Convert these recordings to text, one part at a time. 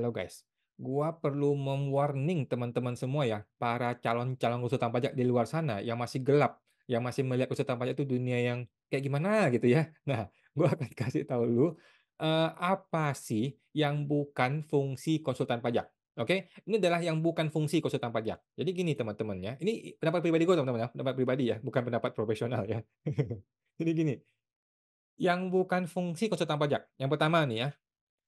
Halo guys, gua perlu mem-warning teman-teman semua ya, para calon-calon konsultan pajak di luar sana yang masih gelap, yang masih melihat konsultan pajak itu dunia yang kayak gimana gitu ya. Nah, gua akan kasih tahu lu, apa sih yang bukan fungsi konsultan pajak, oke? Ini adalah yang bukan fungsi konsultan pajak. Jadi gini teman-teman ya, ini pendapat pribadi gua teman-teman ya, pendapat pribadi ya, bukan pendapat profesional ya. Jadi gini, yang bukan fungsi konsultan pajak, yang pertama nih ya,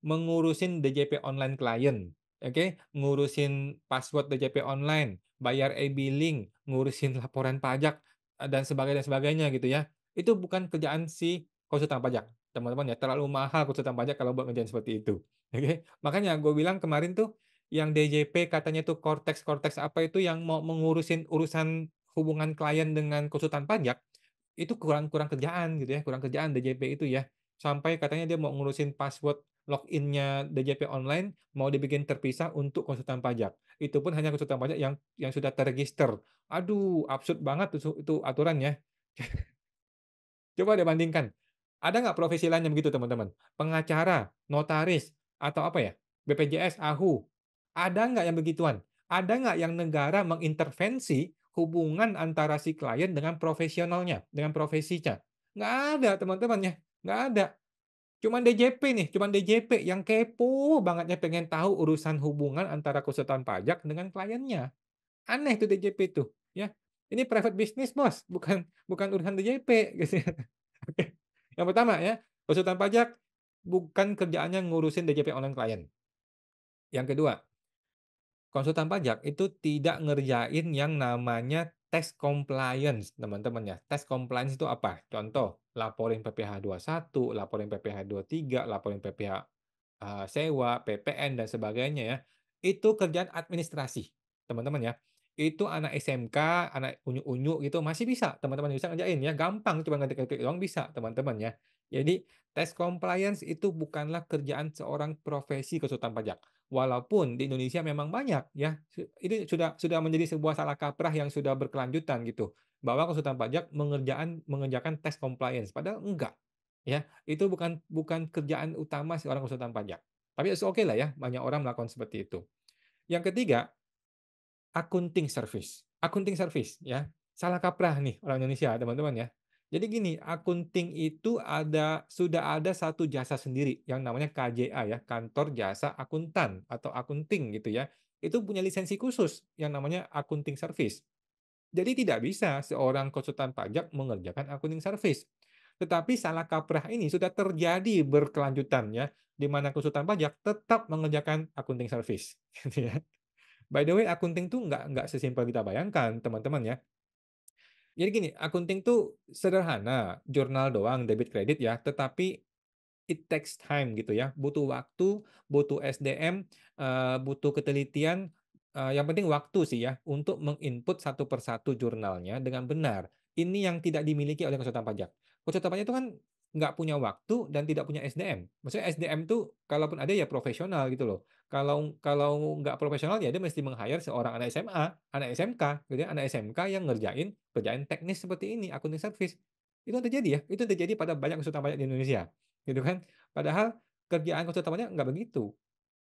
mengurusin DJP online klien, oke, ngurusin password DJP online, bayar e-billing, ngurusin laporan pajak, dan sebagainya gitu ya. Itu bukan kerjaan si konsultan pajak, teman-teman ya, terlalu mahal konsultan pajak kalau buat ngerjain seperti itu, oke. Makanya gue bilang kemarin tuh, yang DJP katanya tuh Cortex apa itu yang mau mengurusin urusan hubungan klien dengan konsultan pajak, itu kurang kurang kerjaan gitu ya, kurang kerjaan DJP itu ya. Sampai katanya dia mau ngurusin password login-nya DJP online mau dibikin terpisah untuk konsultan pajak. Itu pun hanya konsultan pajak yang sudah terregister. Aduh, absurd banget itu aturannya. Coba deh bandingkan, ada nggak profesi lain yang begitu teman-teman? Pengacara, notaris, atau apa ya, BPJS, AHU. Ada nggak yang begituan? Ada nggak yang negara mengintervensi hubungan antara si klien dengan profesionalnya, dengan profesinya? Nggak ada teman-teman ya, nggak ada. Cuman DJP nih, cuman DJP yang kepo banget ya pengen tahu urusan hubungan antara konsultan pajak dengan kliennya. Aneh tuh DJP tuh, ya. Ini private business Bos, bukan bukan urusan DJP gitu ya. Oke. Yang pertama ya, konsultan pajak bukan kerjaannya ngurusin DJP online klien. Yang kedua, konsultan pajak itu tidak ngerjain yang namanya tes compliance, teman-teman ya. Tes compliance itu apa? Contoh, laporin PPh satu, laporin PPh tiga, laporin PPh, sewa, PPN, dan sebagainya ya. Itu kerjaan administrasi, teman-teman ya. Itu anak SMK, anak unyu-unyu gitu masih bisa teman-teman bisa ngerjain ya, gampang cuma ngetik-ngetik doang bisa, teman-teman ya. Jadi, tes compliance itu bukanlah kerjaan seorang profesi konsultan pajak. Walaupun di Indonesia memang banyak ya, ini sudah menjadi sebuah salah kaprah yang sudah berkelanjutan gitu, bahwa konsultan pajak mengerjakan tes compliance, padahal enggak, ya. Itu bukan bukan kerjaan utama seorang konsultan pajak. Tapi it's okay lah ya, banyak orang melakukan seperti itu. Yang ketiga, accounting service. Accounting service ya, salah kaprah nih orang Indonesia teman-teman ya. Jadi gini, accounting itu sudah ada satu jasa sendiri yang namanya KJA ya, Kantor Jasa Akuntan atau Accounting gitu ya. Itu punya lisensi khusus yang namanya accounting service. Jadi tidak bisa seorang konsultan pajak mengerjakan accounting service. Tetapi salah kaprah ini sudah terjadi berkelanjutan ya, di mana konsultan pajak tetap mengerjakan accounting service gitu ya. By the way, accounting tuh nggak sesimpel kita bayangkan, teman-teman ya. Jadi gini, accounting tuh sederhana, jurnal doang, debit kredit ya, tetapi it takes time gitu ya. Butuh waktu, butuh SDM, butuh ketelitian, yang penting waktu sih ya, untuk menginput satu persatu jurnalnya dengan benar. Ini yang tidak dimiliki oleh konsultan pajak. Konsultan pajak itu kan nggak punya waktu dan tidak punya SDM. Maksudnya SDM tuh kalaupun ada ya profesional gitu loh. Kalau kalau nggak profesional ya dia mesti meng-hire seorang anak SMA, anak SMK gitu ya, anak SMK yang ngerjain kerjaan teknis seperti ini, accounting service. Itu yang terjadi ya, itu yang terjadi pada banyak konsultan pajak di Indonesia, gitu kan. Padahal kerjaan konsultan pajak nggak begitu,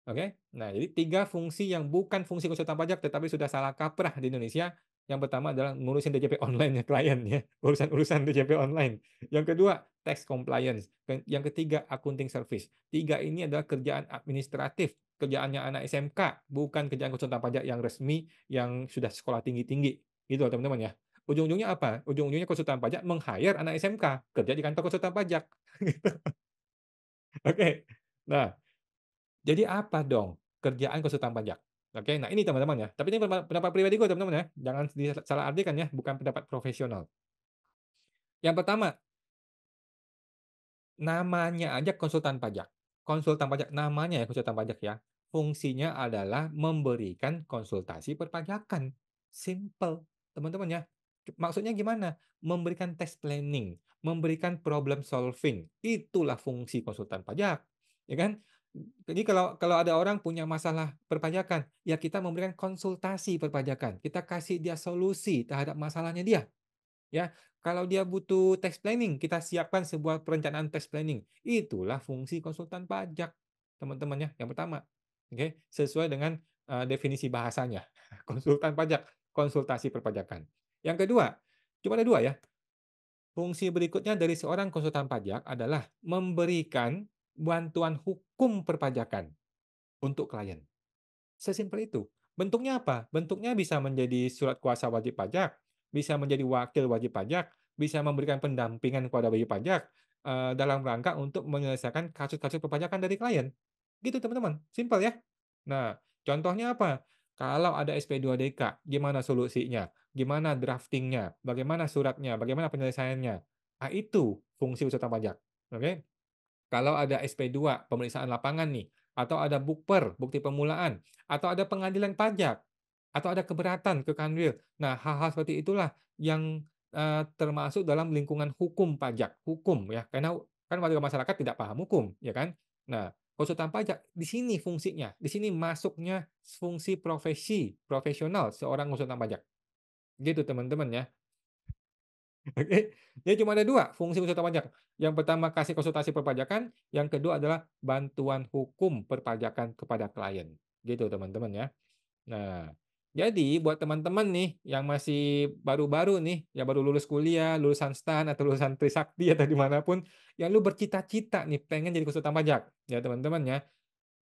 oke. Nah, jadi 3 fungsi yang bukan fungsi konsultan pajak tetapi sudah salah kaprah di Indonesia. Yang pertama adalah ngurusin DJP online-nya klien ya, urusan-urusan DJP online. Yang kedua, tax compliance, yang ketiga, accounting service. 3 ini adalah kerjaan administratif, kerjaannya anak SMK, bukan kerjaan konsultan pajak yang resmi, yang sudah sekolah tinggi-tinggi, gitu loh teman-teman ya. Ujung-ujungnya apa? Ujung-ujungnya konsultan pajak meng-hire anak SMK, kerja di kantor konsultan pajak. Oke. Nah, jadi apa dong kerjaan konsultan pajak? Oke, nah ini teman-teman ya, tapi ini pendapat pribadi gue teman-teman ya, jangan disalah artikan ya, bukan pendapat profesional. Yang pertama, namanya aja konsultan pajak. Konsultan pajak, namanya ya konsultan pajak ya, fungsinya adalah memberikan konsultasi perpajakan. Simple, teman-teman ya. Maksudnya gimana? Memberikan tax planning, memberikan problem solving, itulah fungsi konsultan pajak, ya kan? Jadi kalau kalau ada orang punya masalah perpajakan, ya kita memberikan konsultasi perpajakan, kita kasih dia solusi terhadap masalahnya dia. Ya, kalau dia butuh tax planning, kita siapkan sebuah perencanaan tax planning. Itulah fungsi konsultan pajak, teman-teman ya, yang pertama. oke, sesuai dengan, definisi bahasanya, konsultan pajak, konsultasi perpajakan. Yang kedua, cuma ada 2 ya, fungsi berikutnya dari seorang konsultan pajak adalah memberikan bantuan hukum perpajakan untuk klien. Sesimpel itu. Bentuknya apa? Bentuknya bisa menjadi surat kuasa wajib pajak, bisa menjadi wakil wajib pajak, bisa memberikan pendampingan kepada wajib pajak, dalam rangka untuk menyelesaikan kasus-kasus perpajakan dari klien. Gitu teman-teman, simpel ya. Nah, contohnya apa? Kalau ada SP2DK, gimana solusinya? Gimana drafting-nya? Bagaimana suratnya? Bagaimana penyelesaiannya? Nah, itu fungsi usaha pajak, oke? Kalau ada SP2, pemeriksaan lapangan nih, atau ada bukper, bukti permulaan, atau ada pengadilan pajak, atau ada keberatan ke Kanwil. Nah, hal-hal seperti itulah yang, termasuk dalam lingkungan hukum pajak, hukum ya, karena kan warga masyarakat tidak paham hukum, ya kan? Nah, konsultan pajak di sini fungsinya, di sini masuknya fungsi profesional seorang konsultan pajak, gitu teman-teman ya. Oke, jadi cuma ada 2 fungsi konsultan pajak. Yang pertama kasih konsultasi perpajakan, yang kedua adalah bantuan hukum perpajakan kepada klien, gitu teman-teman ya. Nah, jadi buat teman-teman nih yang masih baru-baru nih, yang baru lulus kuliah, lulusan STAN atau lulusan Trisakti atau dimanapun yang lu bercita-cita nih pengen jadi konsultan pajak, ya teman-teman ya.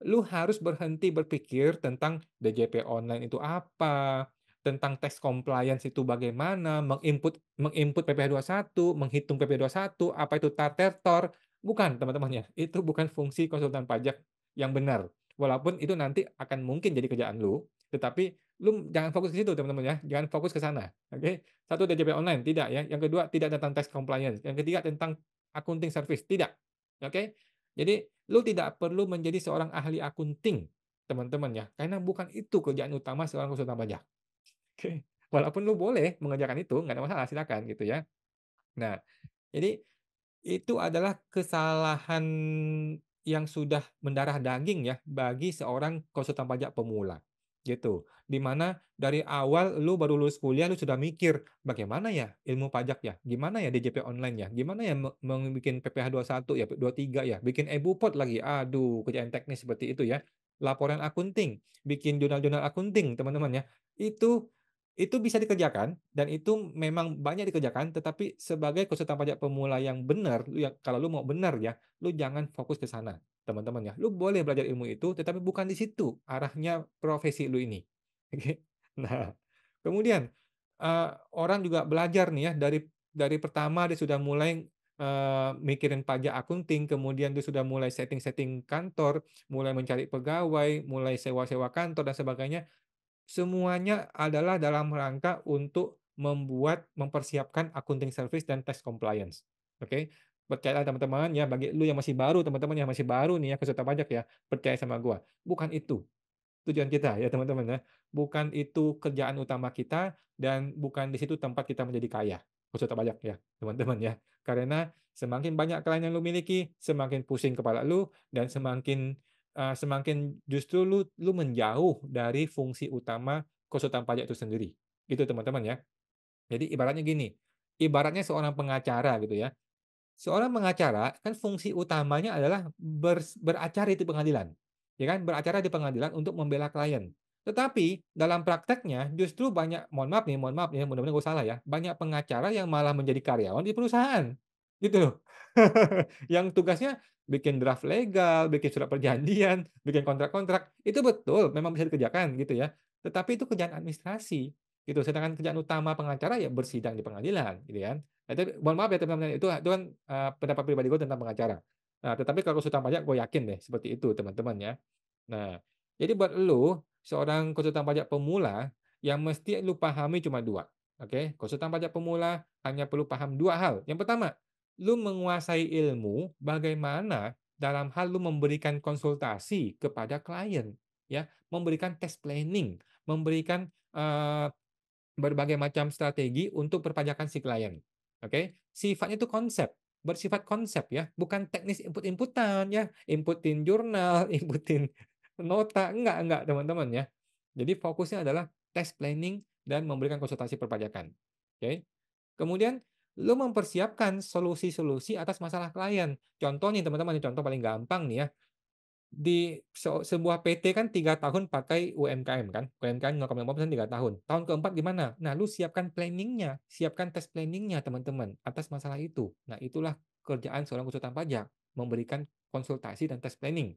Lu harus berhenti berpikir tentang DJP online itu apa, tentang tax compliance itu bagaimana, menginput PPh 21, menghitung PPh 21, apa itu TAR-TER-TOR. Bukan teman-teman ya, itu bukan fungsi konsultan pajak yang benar. Walaupun itu nanti akan mungkin jadi kerjaan lu, tetapi lu jangan fokus ke situ teman-teman ya, jangan fokus ke sana, oke. Satu DJP online, tidak ya. Yang kedua tidak tentang tax compliance, yang ketiga tentang accounting service, tidak, oke. Jadi lu tidak perlu menjadi seorang ahli akunting, teman-teman ya, karena bukan itu kerjaan utama seorang konsultan pajak, oke. Walaupun lu boleh mengerjakan itu, nggak ada masalah, silakan gitu ya. Nah, jadi itu adalah kesalahan yang sudah mendarah daging ya, bagi seorang konsultan pajak pemula, gitu. Di mana dari awal lu baru lulus kuliah, lu sudah mikir, "Bagaimana ya ilmu pajak ya? Gimana ya DJP online ya? Gimana ya bikin PPh 21 ya, 23 ya? Bikin e-Bupot lagi." Aduh, kerjaan teknis seperti itu ya. Laporan akunting, bikin jurnal-jurnal akunting, teman-teman ya. Itu itu bisa dikerjakan dan itu memang banyak dikerjakan, tetapi sebagai konsultan pajak pemula yang benar, kalau lu mau benar ya, lu jangan fokus ke sana, teman-teman ya. Lu boleh belajar ilmu itu, tetapi bukan di situ arahnya profesi lu ini, oke. Nah, kemudian, orang juga belajar nih ya, dari pertama dia sudah mulai, mikirin pajak akunting, kemudian dia sudah mulai setting-setting kantor, mulai mencari pegawai, mulai sewa-sewa kantor dan sebagainya. Semuanya adalah dalam rangka untuk mempersiapkan accounting service dan tax compliance, oke. Percayalah teman-teman ya, bagi lu yang masih baru, teman-teman yang masih baru nih ya peserta pajak ya, percaya sama gua, bukan itu tujuan kita ya teman-teman ya. Bukan itu kerjaan utama kita dan bukan di situ tempat kita menjadi kaya, peserta pajak ya, teman-teman ya. Karena semakin banyak klien yang lu miliki, semakin pusing kepala lu dan semakin justru lu menjauh dari fungsi utama konsultan pajak itu sendiri, gitu teman-teman ya. Jadi ibaratnya gini, ibaratnya seorang pengacara gitu ya. Seorang pengacara kan fungsi utamanya adalah beracara di pengadilan, ya kan? Beracara di pengadilan untuk membela klien. Tetapi dalam prakteknya justru banyak, mohon maaf nih, mudah-mudahan gue salah ya, banyak pengacara yang malah menjadi karyawan di perusahaan, gitu loh. Yang tugasnya bikin draft legal, bikin surat perjanjian, bikin kontrak-kontrak, itu betul memang bisa dikerjakan gitu ya, tetapi itu kerjaan administrasi, gitu. Sedangkan kerjaan utama pengacara ya bersidang di pengadilan, gitu kan. Nah, itu mohon maaf ya teman-teman, itu kan, pendapat pribadi gue tentang pengacara. Nah, tetapi kalau konsultan pajak gue yakin deh seperti itu teman-teman ya. Nah, jadi buat lu, seorang konsultan pajak pemula, yang mesti lu pahami cuma 2, oke? Konsultan pajak pemula hanya perlu paham 2 hal. Yang pertama, lu menguasai ilmu bagaimana dalam hal lu memberikan konsultasi kepada klien, ya. Memberikan tax planning, memberikan, berbagai macam strategi untuk perpajakan si klien, oke? Sifatnya itu konsep, bersifat konsep ya, bukan teknis input-inputan ya, inputin jurnal, inputin nota, enggak teman-teman ya. Jadi fokusnya adalah tax planning dan memberikan konsultasi perpajakan, oke? Kemudian lu mempersiapkan solusi-solusi atas masalah klien. Contoh nih teman-teman, contoh paling gampang nih ya, Sebuah PT kan 3 tahun pakai UMKM kan, UMKM 0,5% 3 tahun. Tahun keempat gimana? Nah, lu siapkan planning-nya, siapkan tes planning-nya teman-teman, atas masalah itu. Nah, itulah kerjaan seorang konsultan pajak, memberikan konsultasi dan tes planning,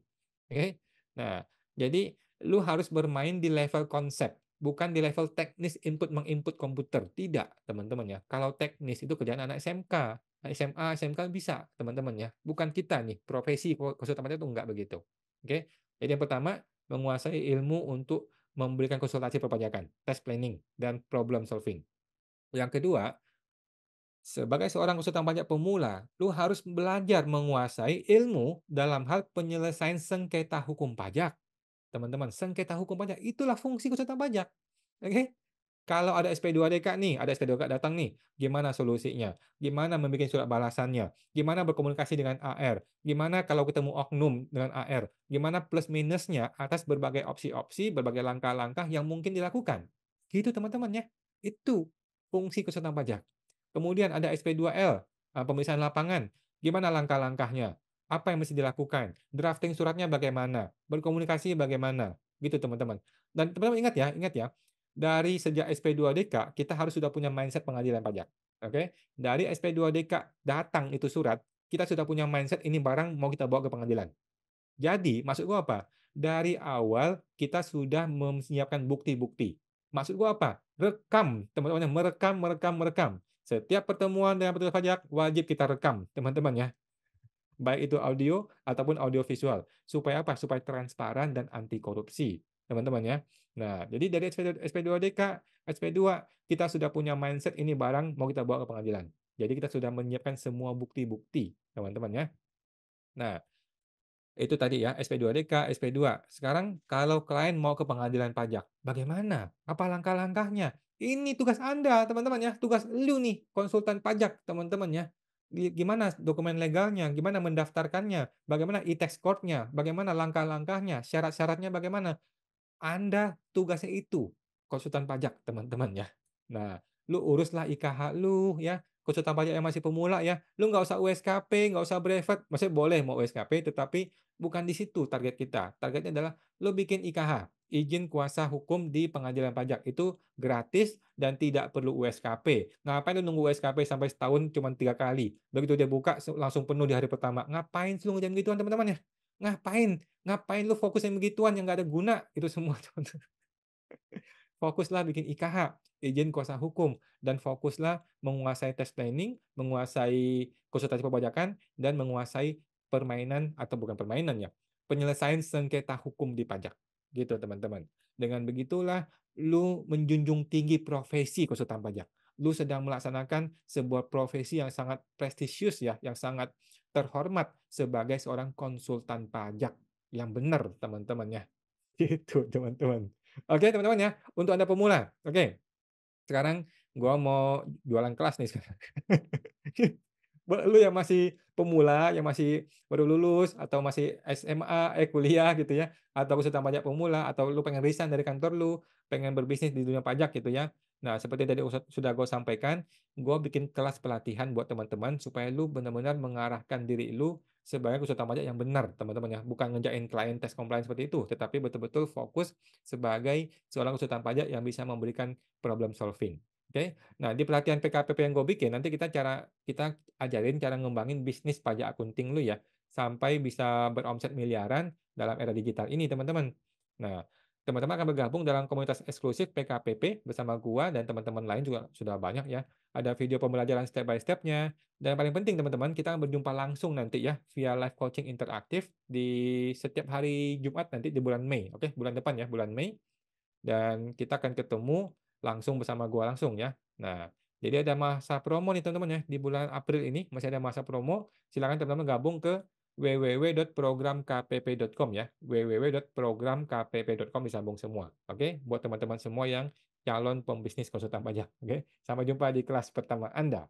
oke? Nah, jadi lu harus bermain di level konsep, bukan di level teknis input-menginput komputer, tidak teman-teman ya. Kalau teknis itu kerjaan anak SMK, SMA, SMK bisa teman-teman ya, bukan kita nih, profesi konsultan pajak itu enggak begitu. Oke, jadi yang pertama, menguasai ilmu untuk memberikan konsultasi perpajakan, task planning, dan problem solving. Yang kedua, sebagai seorang konsultan pajak pemula, lu harus belajar menguasai ilmu dalam hal penyelesaian sengketa hukum pajak. Teman-teman, sengketa hukum pajak itulah fungsi konsultan pajak. Oke? Kalau ada SP2DK nih, ada SP2DK datang nih, gimana solusinya? Gimana membuat surat balasannya? Gimana berkomunikasi dengan AR? Gimana kalau ketemu oknum dengan AR? Gimana plus minusnya atas berbagai opsi-opsi, berbagai langkah-langkah yang mungkin dilakukan? Gitu teman-teman ya. Itu fungsi konsultan pajak. Kemudian ada SP2L, pemeriksaan lapangan. Gimana langkah-langkahnya? Apa yang mesti dilakukan? Drafting suratnya bagaimana? Berkomunikasi bagaimana? Gitu teman-teman. Dan teman-teman ingat ya, dari sejak SP2DK, kita harus sudah punya mindset pengadilan pajak. Oke? Dari SP2DK datang itu surat, kita sudah punya mindset ini barang mau kita bawa ke pengadilan. Jadi, maksud gua apa? Dari awal kita sudah menyiapkan bukti-bukti. Maksud gua apa? Rekam, teman-teman, merekam, merekam, merekam. Setiap pertemuan dengan petugas pajak wajib kita rekam, teman-teman ya. Baik itu audio ataupun audio visual. Supaya apa? Supaya transparan dan anti korupsi, teman-teman ya. Nah, jadi dari SP2DK, SP2, kita sudah punya mindset ini barang mau kita bawa ke pengadilan. Jadi kita sudah menyiapkan semua bukti-bukti, teman-teman ya. Nah, itu tadi ya, SP2DK, SP2. Sekarang kalau klien mau ke pengadilan pajak, bagaimana? Apa langkah-langkahnya? Ini tugas Anda, teman-teman ya. Tugas lu nih, konsultan pajak, teman-teman ya. Gimana dokumen legalnya, gimana mendaftarkannya, bagaimana e-tax code-nya, bagaimana langkah-langkahnya, syarat-syaratnya bagaimana. Anda tugasnya itu, konsultan pajak, teman-teman ya. Nah, lu uruslah IKH lu ya, konsultan pajak yang masih pemula ya. Lu nggak usah USKP, nggak usah brevet, maksudnya boleh mau USKP, tetapi bukan di situ target kita. Targetnya adalah lu bikin IKH, izin kuasa hukum di pengadilan pajak. Itu gratis dan tidak perlu USKP. Ngapain lu nunggu USKP sampai setahun cuma 3 kali. Begitu dia buka langsung penuh di hari pertama. Ngapain sih lu ngerjain gituan teman-teman ya? Ngapain? Ngapain lu fokus yang begituan yang nggak ada guna, itu semua. Fokuslah bikin IKH, izin kuasa hukum, dan fokuslah menguasai tax planning, menguasai konsultasi perpajakan, dan menguasai permainan atau bukan permainan ya, penyelesaian sengketa hukum di pajak. Gitu teman-teman. Dengan begitulah lu menjunjung tinggi profesi konsultan pajak. Lu sedang melaksanakan sebuah profesi yang sangat prestisius ya, yang sangat terhormat sebagai seorang konsultan pajak yang benar teman-teman ya. Gitu teman-teman. Oke teman-teman ya, untuk Anda pemula. Oke, sekarang gua mau jualan kelas nih sekarang. Lu yang masih pemula, yang masih baru lulus, atau masih SMA, kuliah gitu ya, atau konsultan pajak pemula, atau lu pengen resign dari kantor lu, pengen berbisnis di dunia pajak gitu ya. Nah, seperti tadi sudah gue sampaikan, gue bikin kelas pelatihan buat teman-teman supaya lu benar-benar mengarahkan diri lu sebagai konsultan pajak yang benar, teman-teman ya. Bukan ngerjain klien tes compliance seperti itu, tetapi betul-betul fokus sebagai seorang konsultan pajak yang bisa memberikan problem solving. Oke. Nah, di pelatihan PKPP yang gue bikin, nanti kita ajarin cara ngembangin bisnis pajak akunting lu ya, sampai bisa beromset miliaran dalam era digital ini, teman-teman. Nah, teman-teman akan bergabung dalam komunitas eksklusif PKPP bersama gua dan teman-teman lain juga sudah banyak ya. Ada video pembelajaran step by step-nya. Dan yang paling penting, teman-teman, kita akan berjumpa langsung nanti ya, via live coaching interaktif di setiap hari Jumat nanti di bulan Mei. Oke, bulan depan ya, bulan Mei. Dan kita akan ketemu langsung bersama gua langsung ya. Nah, jadi ada masa promo nih teman-teman ya, di bulan April ini masih ada masa promo. Silakan teman-teman gabung ke www.programkpp.com ya. www.programkpp.com disambung semua. Oke, buat teman-teman semua yang calon pembisnis konsultan pajak. Oke, sampai jumpa di kelas pertama Anda.